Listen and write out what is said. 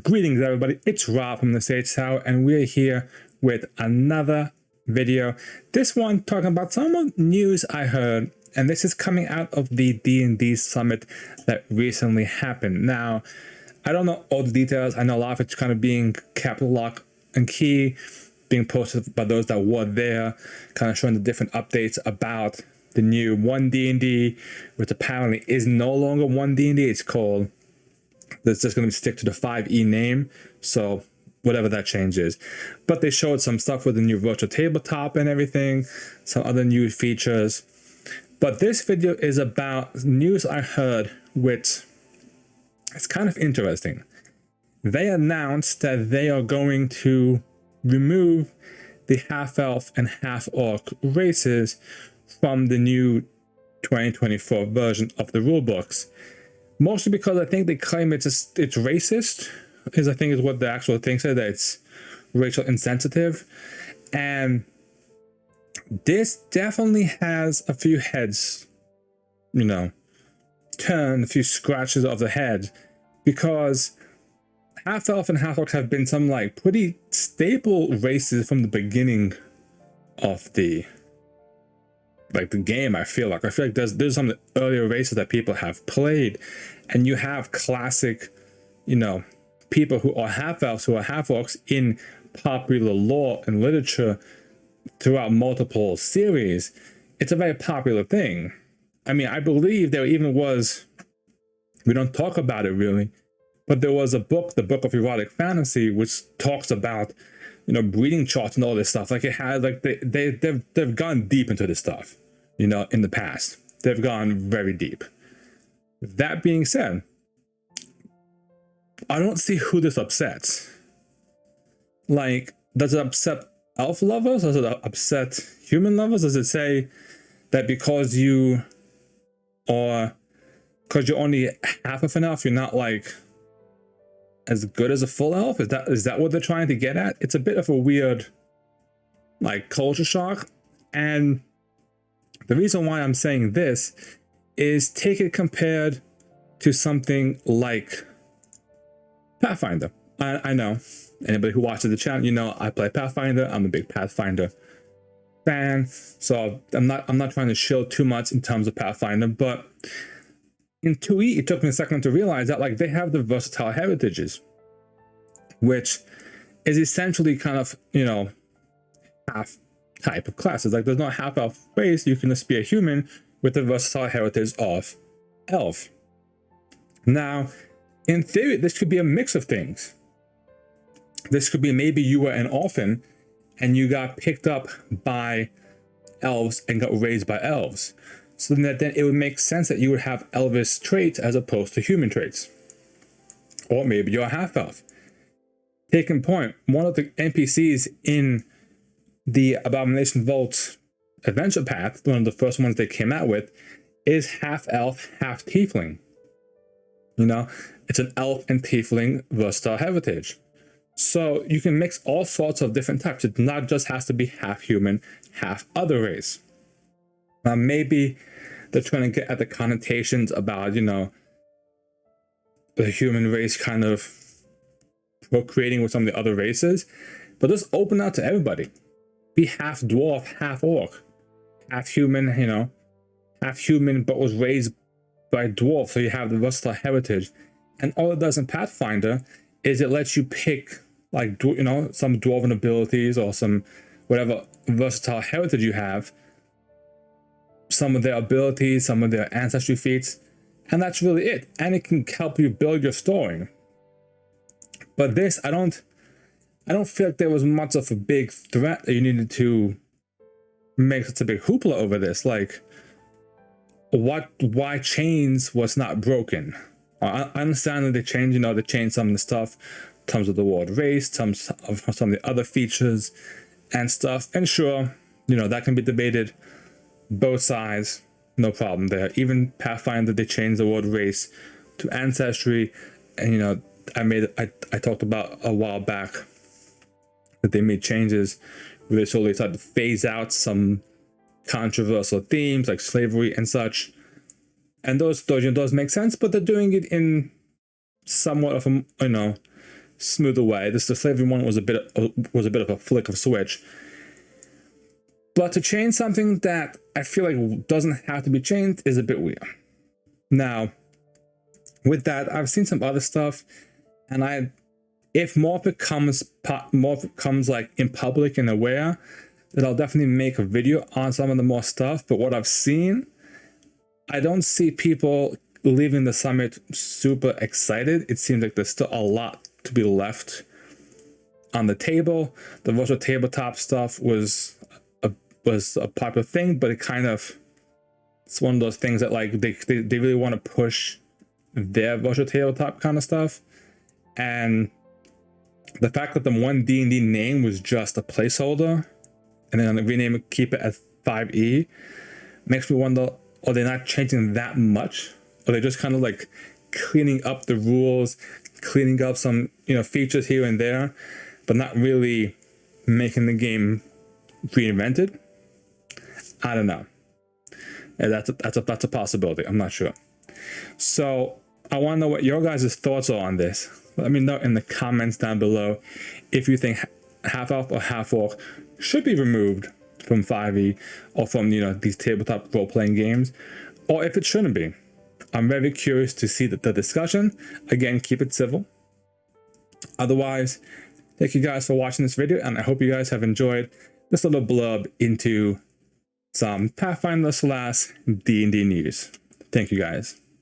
Greetings everybody, it's Rob from the Sage Tower and we're here with another video. This one talking about some news I heard, and this is coming out of the D&D summit that recently happened. Now, I don't know all the details. I know a lot of it's kind of being kept lock and key, being posted by those that were there, kind of showing the different updates about the new 1D&D, which apparently is no longer 1D&D. It's called, that's just going to stick to the 5e name, so whatever that change is. But they showed some stuff with the new virtual tabletop and everything, some other new features. But this video is about news I heard, which is kind of interesting. They announced that they are going to remove the Half-elf and Half-Orc races from the new 2024 version of the rulebooks. Mostly because I think they claim it's racist, I think is what the actual thing said, that it's racial insensitive. And this definitely has a few heads, turned, a few scratches of the head, because Half-elf and Half-Orc have been some pretty staple races from the beginning of the game. I feel like there's some of the earlier races that people have played, and you have classic, people who are half-elves, who are half-orcs in popular lore and literature throughout multiple series. It's a very popular thing. I mean, I believe there even was, we don't talk about it really, but there was a book, the Book of Erotic Fantasy, which talks about breeding charts and all this stuff. It has they've gone deep into this stuff, in the past. They've gone very deep. That being said, I don't see who this upsets. Does it upset elf lovers? Does it upset human lovers? Does it say that because you're only half of an elf, you're not as good as a full elf? Is that what they're trying to get at? It's a bit of a weird culture shock. And the reason why I'm saying this is, take it compared to something like Pathfinder. I know anybody who watches the channel, I play Pathfinder. I'm a big Pathfinder fan, so I'm not trying to shill too much in terms of Pathfinder, but in 2e, it took me a second to realize that they have the versatile heritages, which is essentially kind of, half type of classes. There's no half-elf race. You can just be a human with the versatile heritage of elf. Now, in theory, this could be a mix of things. This could be maybe you were an orphan and you got picked up by elves and got raised by elves. So then it would make sense that you would have elvish traits as opposed to human traits. Or maybe you're a half-elf. Take in point, one of the NPCs in the Abomination Vault adventure path, one of the first ones they came out with, is half-elf, half-tiefling. It's an elf and tiefling versatile heritage. So you can mix all sorts of different types. It not just has to be half-human, half-other race. Maybe they're trying to get at the connotations about, the human race kind of procreating with some of the other races, but just open out to everybody. Be half dwarf, half orc, half human, half human, but was raised by dwarf, so you have the versatile heritage. And all it does in Pathfinder is it lets you pick some dwarven abilities or some whatever versatile heritage you have, some of their abilities, some of their ancestry feats, and that's really it. And it can help you build your story. But this, I don't feel like there was much of a big threat that you needed to make such a big hoopla over this. Why chains was not broken? I understand that they changed, they changed some of the stuff in terms of the word race, some of the other features and stuff. And sure, that can be debated. Both sides, no problem there. Even Pathfinder, they changed the word race to ancestry, and I talked about a while back that they made changes where they slowly started to phase out some controversial themes like slavery and such, and those make sense, but they're doing it in somewhat of a smooth away. The slavery one was a bit of a flick of switch. But to change something that I feel like doesn't have to be changed is a bit weird. Now, with that, I've seen some other stuff, and if more of it comes like in public and aware, then I'll definitely make a video on some of the more stuff. But what I've seen, I don't see people leaving the summit super excited. It seems like there's still a lot to be left on the table. The virtual tabletop stuff was a popular thing, but it's one of those things that like they really want to push their virtual tabletop kind of stuff. And the fact that the one D&D name was just a placeholder and then rename it, keep it at 5e, makes me wonder, are they not changing that much? Are they just kind of like cleaning up the rules, cleaning up some features here and there, but not really making the game reinvented? I don't know. That's a possibility. I'm not sure. So I want to know what your guys' thoughts are on this. Let me know in the comments down below if you think Half-elf or Half-Orc should be removed from 5e or from these tabletop role-playing games, or if it shouldn't be. I'm very curious to see the discussion. Again, keep it civil. Otherwise, thank you guys for watching this video, and I hope you guys have enjoyed this little blurb into some Pathfinder / D&D news. Thank you guys.